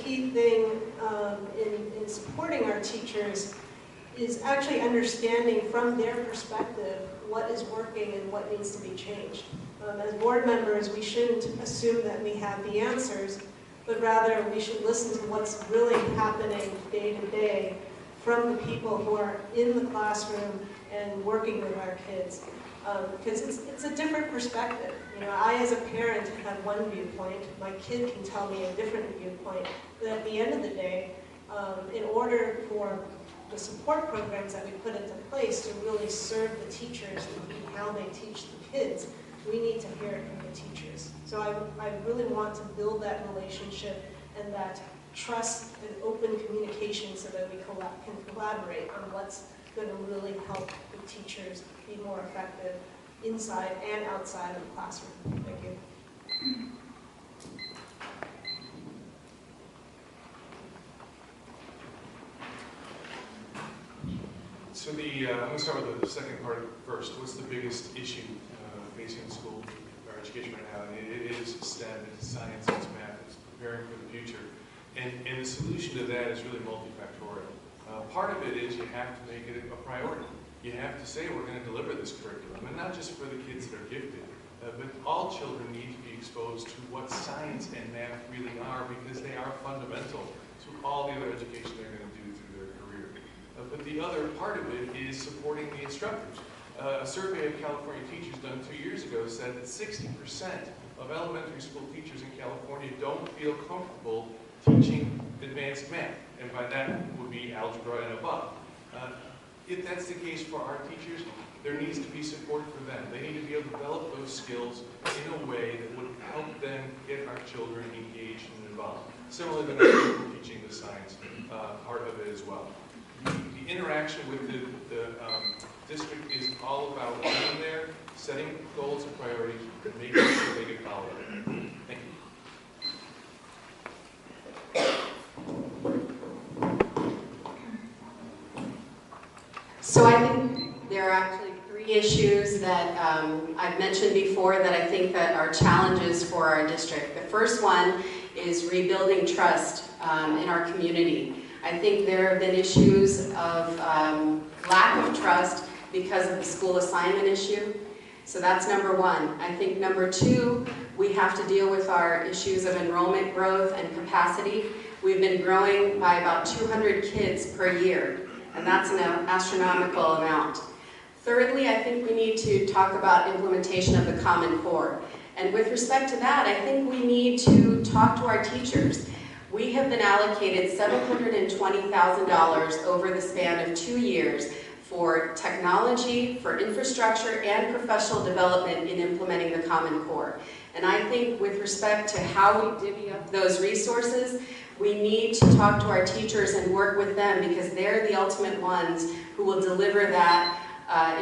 key thing in supporting our teachers is actually understanding from their perspective what is working and what needs to be changed. As board members, we shouldn't assume that we have the answers, but rather we should listen to what's really happening day to day from the people who are in the classroom and working with our kids. Because it's a different perspective. You know, I as a parent have one viewpoint, my kid can tell me a different viewpoint, but at the end of the day, in order for the support programs that we put into place to really serve the teachers and how they teach the kids, we need to hear it from the teachers. So I really want to build that relationship and that trust and open communication so that we can collaborate on what's going to really help the teachers be more effective inside and outside of the classroom. Thank you. So I'm going to start with the second part first. What's the biggest issue facing the school or education right now? And it is STEM, it's science, it's math, it's preparing for the future. And the solution to that is really multifactorial. Part of it is you have to make it a priority. You have to say we're going to deliver this curriculum, and not just for the kids that are gifted, but all children need to be exposed to what science and math really are, because they are fundamental to all the other education they're going to do through their career. But the other part of it is supporting the instructors. A survey of California teachers done 2 years ago said that 60% of elementary school teachers in California don't feel comfortable teaching advanced math, and by that would be algebra and above. If that's the case for our teachers, there needs to be support for them. They need to be able to develop those skills in a way that would help them get our children engaged and involved. Similarly to the teaching the science part of it as well. The interaction with the district is all about being there, setting goals and priorities, and making sure they get followed up. Thank you. So I think there are actually 3 issues that I've mentioned before that I think that are challenges for our district. The first one is rebuilding trust in our community. I think there have been issues of lack of trust because of the school assignment issue. So that's number 1. I think number 2, we have to deal with our issues of enrollment growth and capacity. We've been growing by about 200 kids per year, and that's an astronomical amount. Thirdly, I think we need to talk about implementation of the Common Core. And with respect to that, I think we need to talk to our teachers. We have been allocated $720,000 over the span of 2 years for technology, for infrastructure, and professional development in implementing the Common Core. And I think with respect to how we divvy up those resources, we need to talk to our teachers and work with them, because they're the ultimate ones who will deliver that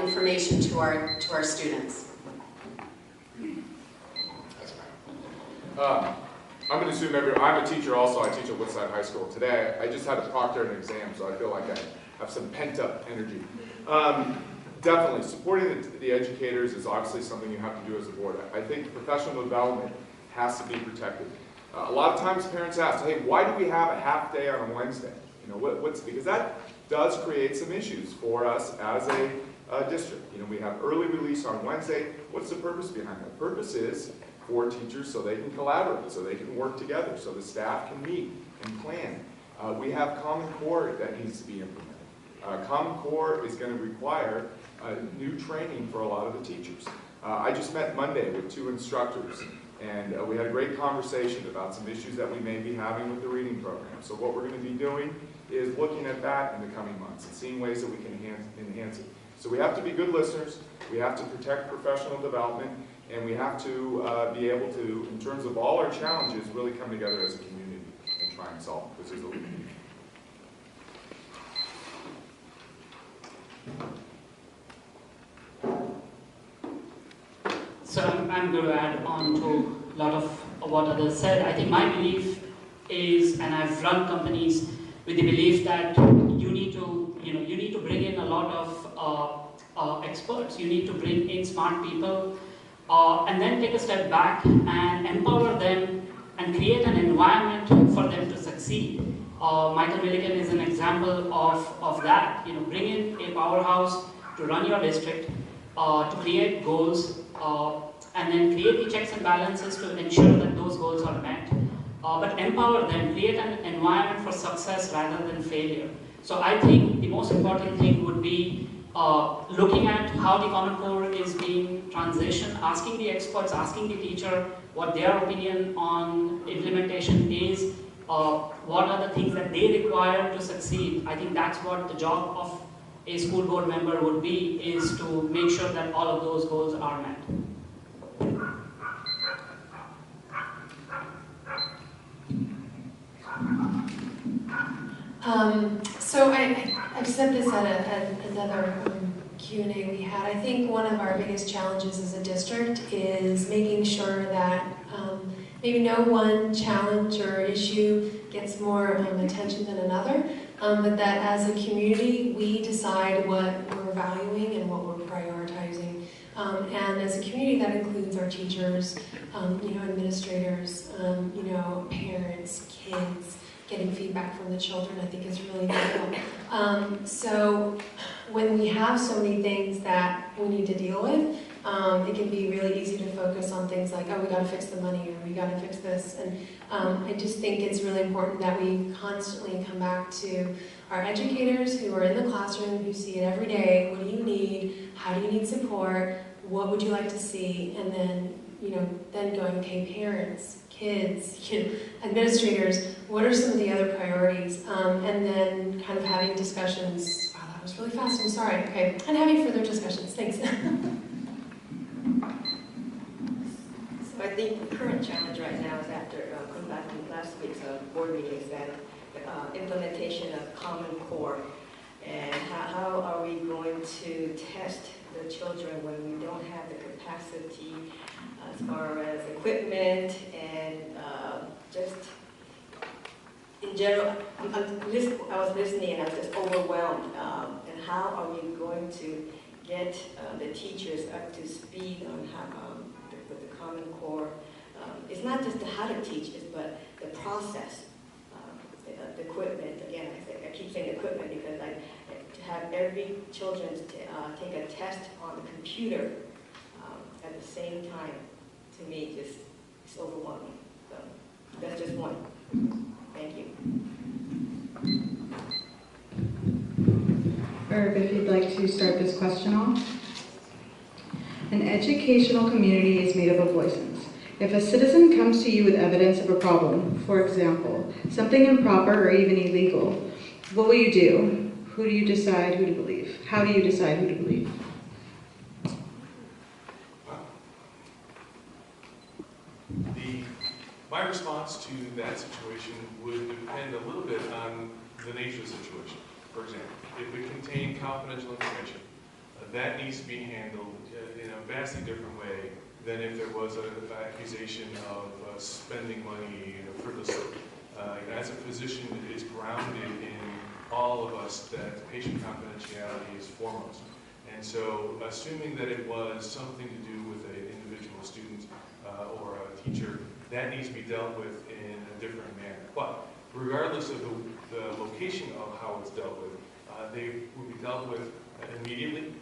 information to our students. That's right. I'm going to assume I'm a teacher also. I teach at Woodside High School. Today, I just had to proctor an exam, so I feel like I have some pent-up energy. Definitely, supporting the educators is obviously something you have to do as a board. I think professional development has to be protected. A lot of times parents ask, hey, why do we have a half day on a Wednesday? You know, because that does create some issues for us as a district. You know, we have early release on Wednesday. What's the purpose behind that? The purpose is for teachers so they can collaborate, so they can work together, so the staff can meet and plan. We have Common Core that needs to be implemented. Common Core is going to require new training for a lot of the teachers. I just met Monday with 2 instructors, and we had a great conversation about some issues that we may be having with the reading program. So what we're going to be doing is looking at that in the coming months and seeing ways that we can enhance it. So we have to be good listeners, we have to protect professional development, and we have to be able to, in terms of all our challenges, really come together as a community and try and solve them, because there's a lead. So I'm going to add on to a lot of what others said. I think my belief is, and I've run companies with the belief that you need to bring in a lot of experts. You need to bring in smart people, and then take a step back and empower them and create an environment for them to succeed. succeed. Michael Milligan is an example of that. Bring in a powerhouse to run your district, to create goals, and then create the checks and balances to ensure that those goals are met. But empower them, create an environment for success rather than failure. So I think the most important thing would be looking at how the Common Core is being transitioned, asking the experts, asking the teacher what their opinion on implementation is, what are the things that they require to succeed. I think that's what the job of a school board member would be, is to make sure that all of those goals are met. So I've said this at another Q&A we had. I think one of our biggest challenges as a district is making sure that maybe no one challenge or issue gets more attention than another, but that as a community we decide what we're valuing and what we're prioritizing. And as a community that includes our teachers, administrators, parents, kids. Getting feedback from the children, I think, is really vital. So when we have so many things that we need to deal with, it can be really easy to focus on things like, oh, we got to fix the money, or we got to fix this. And I just think it's really important that we constantly come back to our educators who are in the classroom, who see it every day. What do you need? How do you need support? What would you like to see? And then, then going, okay, parents, kids, administrators, what are some of the other priorities? And then kind of having discussions. Wow, that was really fast, I'm sorry. Okay, and having further discussions, thanks. So I think the current challenge right now is after coming back from last week's board meeting is that implementation of Common Core. And how are we going to test the children when we don't have the capacity as far as equipment and just in general, I was listening and I was just overwhelmed. And how are we going to get the teachers up to speed on how with the Common Core? It's not just the how to teach, but the process, the equipment. Again, I keep saying equipment because to have every children take a test on the computer at the same time, to me, it's overwhelming. So that's just one. Thank you. Irv, if you'd like to start this question off. An educational community is made up of voices. If a citizen comes to you with evidence of a problem, for example, something improper or even illegal, what will you do? Who do you decide who to believe? How do you decide who to believe? My response to that situation would depend a little bit on the nature of the situation. For example, if it contained confidential information, that needs to be handled in a vastly different way than if there was an accusation of spending money frivolously. As a physician, it is grounded in all of us that patient confidentiality is foremost. And so assuming that it was something to do with an individual student or a teacher, that needs to be dealt with in a different manner. But regardless of the location of how it's dealt with, they will be dealt with immediately.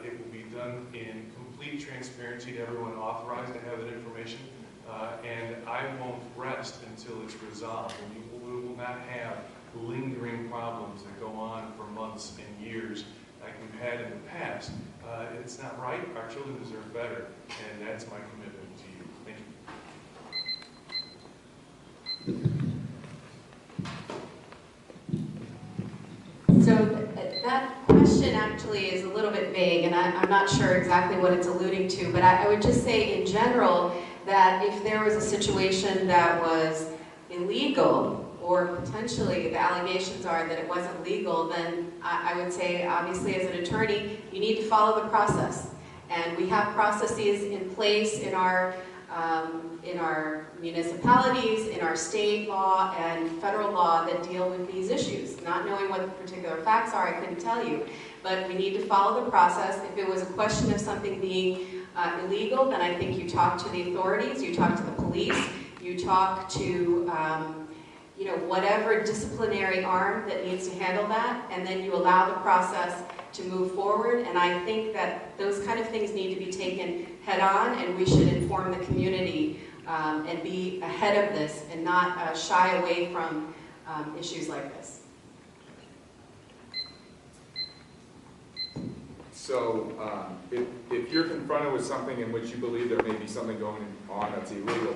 It will be done in complete transparency to everyone authorized to have that information. And I won't rest until it's resolved. We will not have lingering problems that go on for months and years like we've had in the past. It's not right. Our children deserve better. And that's my commitment to you. Thank you. So that question actually is a little bit vague, and I'm not sure exactly what it's alluding to, but I would just say in general that if there was a situation that was illegal, or potentially the allegations are that it wasn't legal, then I would say, obviously as an attorney, you need to follow the process. And we have processes in place in our municipalities, in our state law and federal law that deal with these issues. Not knowing what the particular facts are, I couldn't tell you. But we need to follow the process. If it was a question of something being illegal, then I think you talk to the authorities, you talk to the police, you talk to whatever disciplinary arm that needs to handle that, and then you allow the process to move forward. And I think that those kind of things need to be taken head on, and we should inform the community and be ahead of this and not shy away from issues like this. So if you're confronted with something in which you believe there may be something going on that's illegal,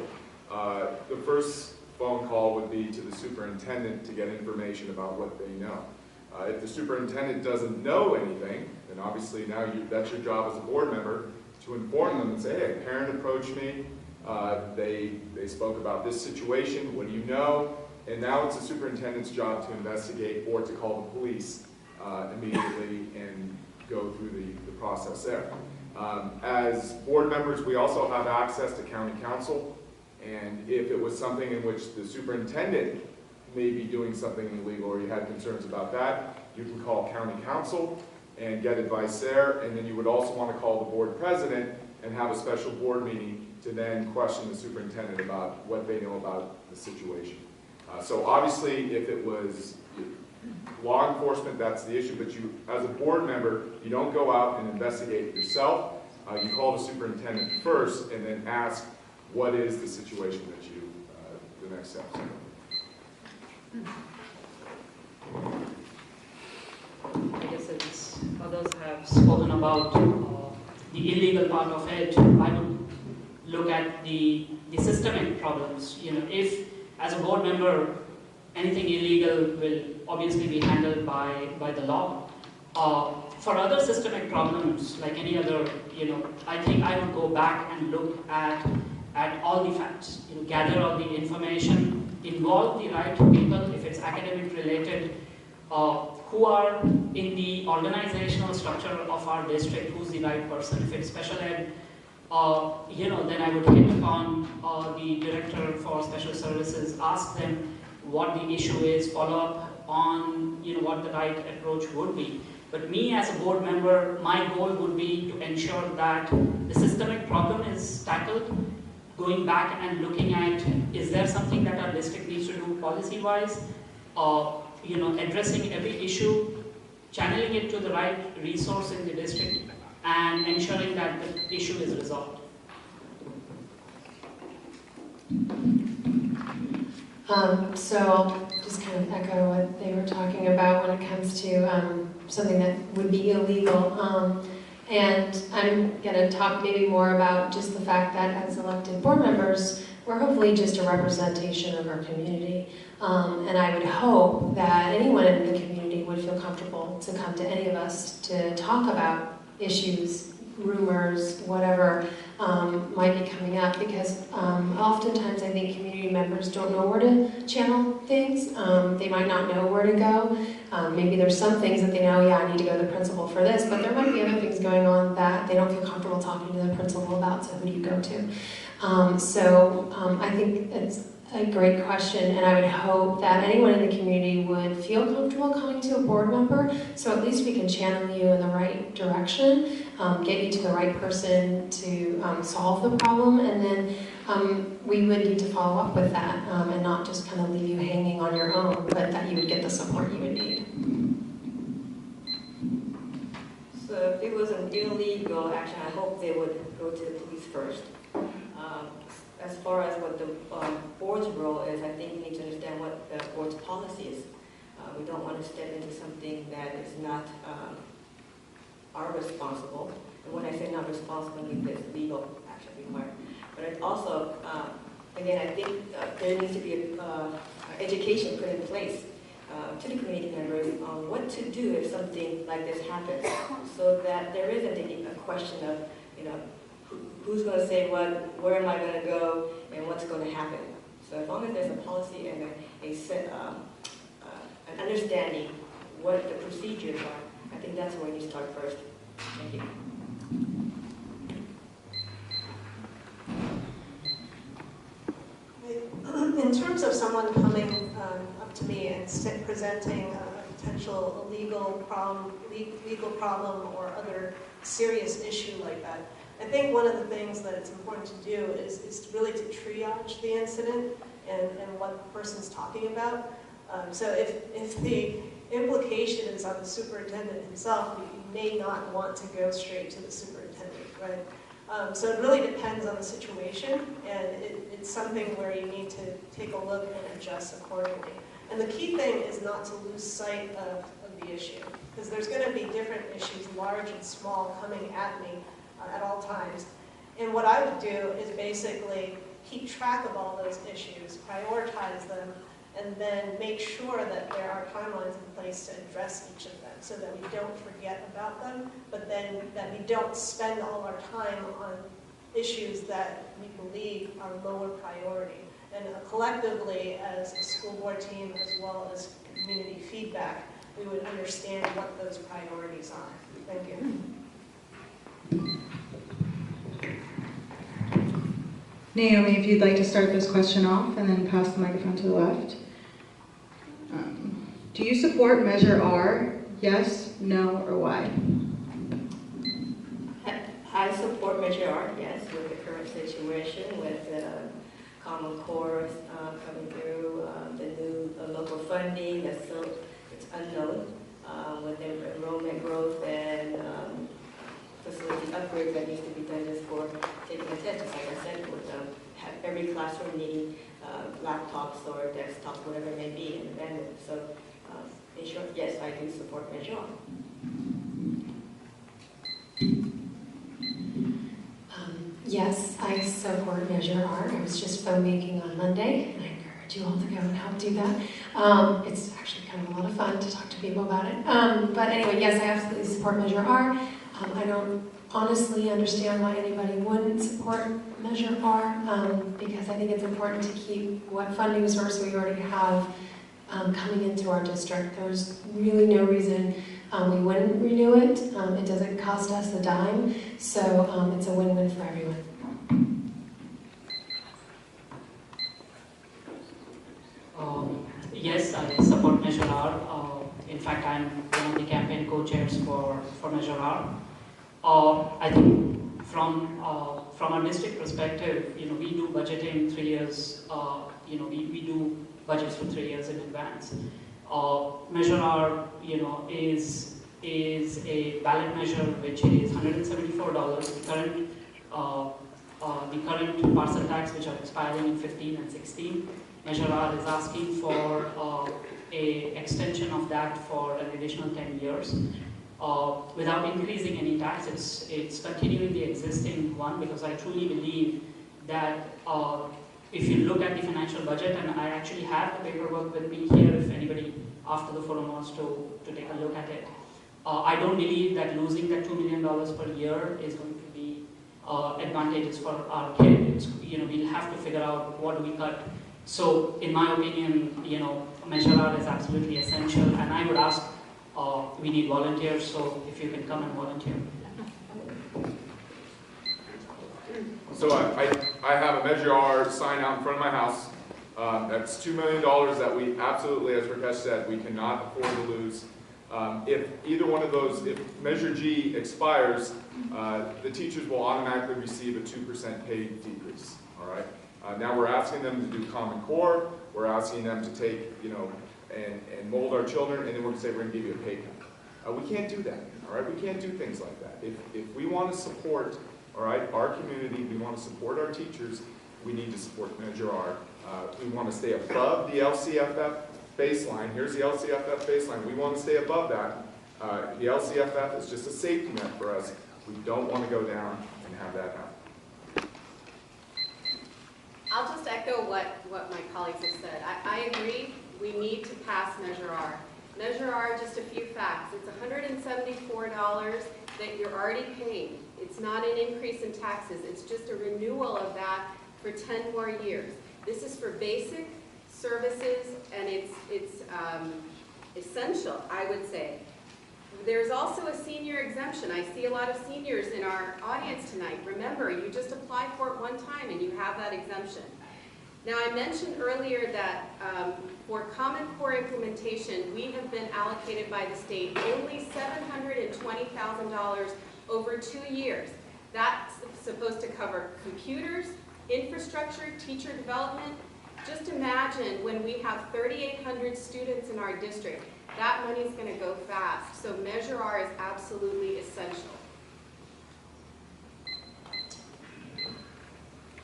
the first phone call would be to the superintendent to get information about what they know. If the superintendent doesn't know anything, then obviously now that's your job as a board member to inform them and say, hey, a parent approached me, they spoke about this situation, what do you know? And now it's the superintendent's job to investigate or to call the police immediately and go through the process there. As board members, we also have access to county council, and if it was something in which the superintendent may be doing something illegal or you had concerns about that, you can call county council and get advice there, and then you would also want to call the board president and have a special board meeting to then question the superintendent about what they know about the situation. So obviously, if it was law enforcement, that's the issue, but you, as a board member, you don't go out and investigate it yourself. You call the superintendent first and then ask what is the situation that you, the next steps. I guess it's, others have spoken about the illegal part of it. I would look at the systemic problems. You know, if as a board member anything illegal will obviously be handled by the law. For other systemic problems, like any other, you know, I think I would go back and look at all the facts, you know, gather all the information, involve the right people, if it's academic related, who are in the organizational structure of our district, who's the right person. If it's special ed, you know, then I would hit upon the director for special services, ask them what the issue is, follow up on, you know, what the right approach would be. But me as a board member, my goal would be to ensure that the systemic problem is tackled, going back and looking at, is there something that our district needs to do policy-wise, you know, addressing every issue, channeling it to the right resource in the district, and ensuring that the issue is resolved. So I'll just kind of echo what they were talking about when it comes to something that would be illegal. And I'm going to talk maybe more about just the fact that as elected board members, we're hopefully just a representation of our community. And I would hope that anyone in the community would feel comfortable to come to any of us to talk about issues, rumors, whatever might be coming up, because oftentimes I think community members don't know where to channel things. They might not know where to go. Maybe there's some things that they know, yeah, I need to go to the principal for this, but there might be other things going on that they don't feel comfortable talking to the principal about, so who do you go to? I think it's a great question, and I would hope that anyone in the community would feel comfortable coming to a board member, so at least we can channel you in the right direction, get you to the right person to solve the problem, and then we would need to follow up with that and not just kind of leave you hanging on your own, but that you would get the support you would need. So if it was an illegal action, I hope they would go to the police first. As far as what the board's role is, I think we need to understand what the board's policy is. We don't want to step into something that is not our responsible. And when I say not responsible, I mean there's legal action required. But it also, again, I think there needs to be education put in place to the community members on what to do if something like this happens, so that there isn't a question of, you know, who's going to say what, where am I going to go, and what's going to happen. So as long as there's a policy and an understanding what the procedures are, I think that's where you start first. Thank you. In terms of someone coming up to me and presenting a potential legal problem or other serious issue like that, I think one of the things that it's important to do is really to triage the incident and what the person's talking about. So if the implication is on the superintendent himself, you may not want to go straight to the superintendent, right? So it really depends on the situation, and it's something where you need to take a look and adjust accordingly. And the key thing is not to lose sight of the issue, because there's going to be different issues, large and small, coming at me at all times. And what I would do is basically keep track of all those issues, prioritize them, and then make sure that there are timelines in place to address each of them so that we don't forget about them, but then that we don't spend all our time on issues that we believe are lower priority. And collectively, as a school board team, as well as community feedback, we would understand what those priorities are. Thank you. Naomi, if you'd like to start this question off and then pass the microphone to the left. Do you support Measure R? Yes, no, or why? I support Measure R, yes, with the current situation, with the Common Core coming through, the new local funding that's still it's unknown, with the enrollment growth and facility upgrades that needs to be done just for taking a test. Like I said, with have every classroom needing laptops or desktops, whatever it may be, and bandwidth. So, in short, yes, I do support Measure R. Yes, I support Measure R. I was just phone making on Monday, and I encourage you all to go and help do that. It's actually kind of a lot of fun to talk to people about it. But anyway, yes, I absolutely support Measure R. I don't honestly understand why anybody wouldn't support Measure R, because I think it's important to keep what funding source we already have coming into our district. There's really no reason we wouldn't renew it. It doesn't cost us a dime, so it's a win-win for everyone. Yes, I support Measure R. In fact, I'm one of the campaign co-chairs for Measure R. I think from a district perspective, we do budgeting 3 years. We do budgets for 3 years in advance. Measure R, is a ballot measure which is $174. The current parcel tax, which are expiring in 15 and 16. Measure R is asking for a extension of that for an additional 10 years. Without increasing any tax, it's continuing the existing one, because I truly believe that if you look at the financial budget, and I actually have the paperwork with me here if anybody after the forum wants to take a look at it, I don't believe that losing that $2 million per year is going to be advantageous for our kids. We'll have to figure out what do we cut. So in my opinion, Measure R is absolutely essential, and I would ask, we need volunteers, so if you can come and volunteer. So I have a Measure R sign out in front of my house. That's $2 million that we absolutely, as Rakesh said, we cannot afford to lose. If either one of those, if Measure G expires, the teachers will automatically receive a 2% pay decrease, all right? Now we're asking them to do Common Core, we're asking them to take, and mold our children, and then we're going to say we're going to give you a pay cut. We can't do that, all right? We can't do things like that. If we want to support, all right, our community, we want to support our teachers, we need to support Measure R. We want to stay above the LCFF baseline. Here's the LCFF baseline. We want to stay above that. The LCFF is just a safety net for us. We don't want to go down and have that happen. I'll just echo what my colleagues have said. I agree we need to pass Measure R. Measure R, just a few facts. It's $174 that you're already paying. It's not an increase in taxes. It's just a renewal of that for 10 more years. This is for basic services, and it's essential, I would say. There's also a senior exemption. I see a lot of seniors in our audience tonight. Remember, you just apply for it one time and you have that exemption. Now, I mentioned earlier that for Common Core implementation, we have been allocated by the state only $720,000 over 2 years. That's supposed to cover computers, infrastructure, teacher development, Just imagine when we have 3,800 students in our district, that money's going to go fast. So Measure R is absolutely essential.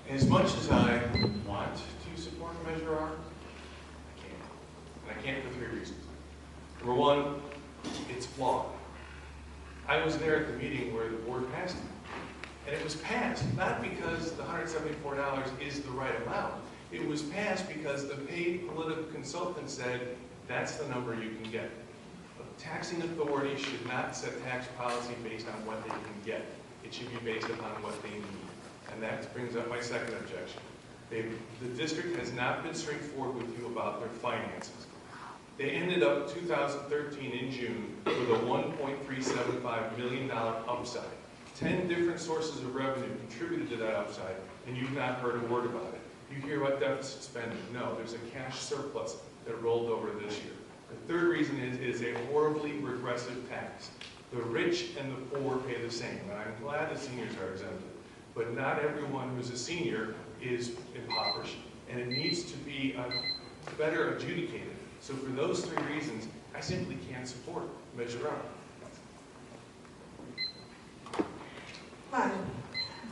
As much as I want to support Measure R, I can't. And I can't for 3 reasons. Number one, it's flawed. I was there at the meeting where the board passed it. And it was passed not because the $174 is the right amount. It was passed because the paid political consultant said that's the number you can get. A taxing authority should not set tax policy based on what they can get. It should be based upon what they need. And that brings up my second objection. The district has not been straightforward with you about their finances. They ended up 2013 in June with a $1.375 million upside. 10 different sources of revenue contributed to that upside, and you've not heard a word about it. You hear about deficit spending. No, there's a cash surplus that rolled over this year. The third reason is a horribly regressive tax. The rich and the poor pay the same, and I'm glad the seniors are exempted. But not everyone who's a senior is impoverished, and it needs to be better adjudicated. So for those 3 reasons, I simply can't support Measure R.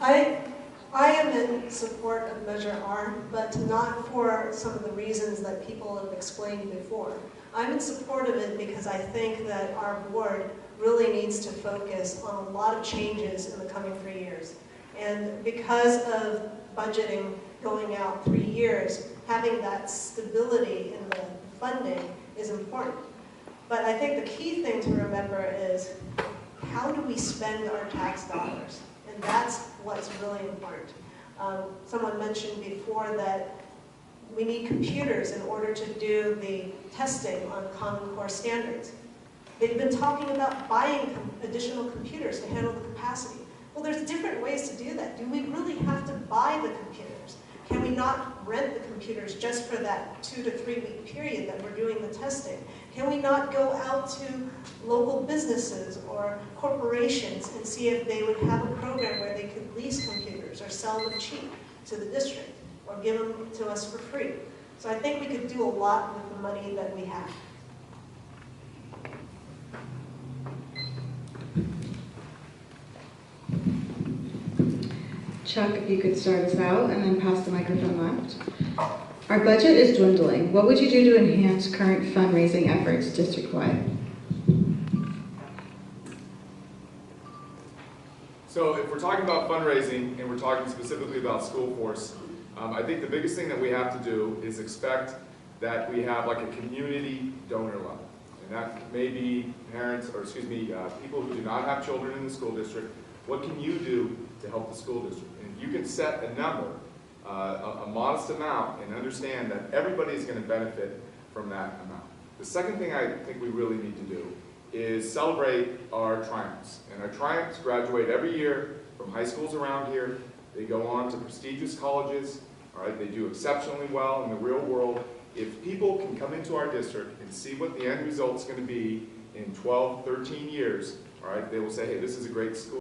Hi. I am in support of Measure R, but not for some of the reasons that people have explained before. I'm in support of it because I think that our board really needs to focus on a lot of changes in the coming 3 years. And because of budgeting going out 3 years, having that stability in the funding is important. But I think the key thing to remember is, how do we spend our tax dollars? And that's what's really important. Someone mentioned before that we need computers in order to do the testing on Common Core standards. They've been talking about buying additional computers to handle the capacity. Well, there's different ways to do that. Do we really have to buy the computers? Can we not rent the computers just for that 2 to 3 week period that we're doing the testing? Can we not go out to local businesses or corporations and see if they would have a program where they could lease computers or sell them cheap to the district or give them to us for free? So I think we could do a lot with the money that we have. Chuck, if you could start us out and then pass the microphone left. Our budget is dwindling. What would you do to enhance current fundraising efforts district-wide? So if we're talking about fundraising and we're talking specifically about school force, I think the biggest thing that we have to do is expect that we have like a community donor level. And that may be parents, or excuse me, people who do not have children in the school district. What can you do to help the school district? And you can set a number, a modest amount, and understand that everybody is going to benefit from that amount. The second thing I think we really need to do is celebrate our triumphs. And our triumphs graduate every year from high schools around here. They go on to prestigious colleges. All right, they do exceptionally well in the real world. If people can come into our district and see what the end result is going to be in 12, 13 years, all right, they will say, hey, this is a great school.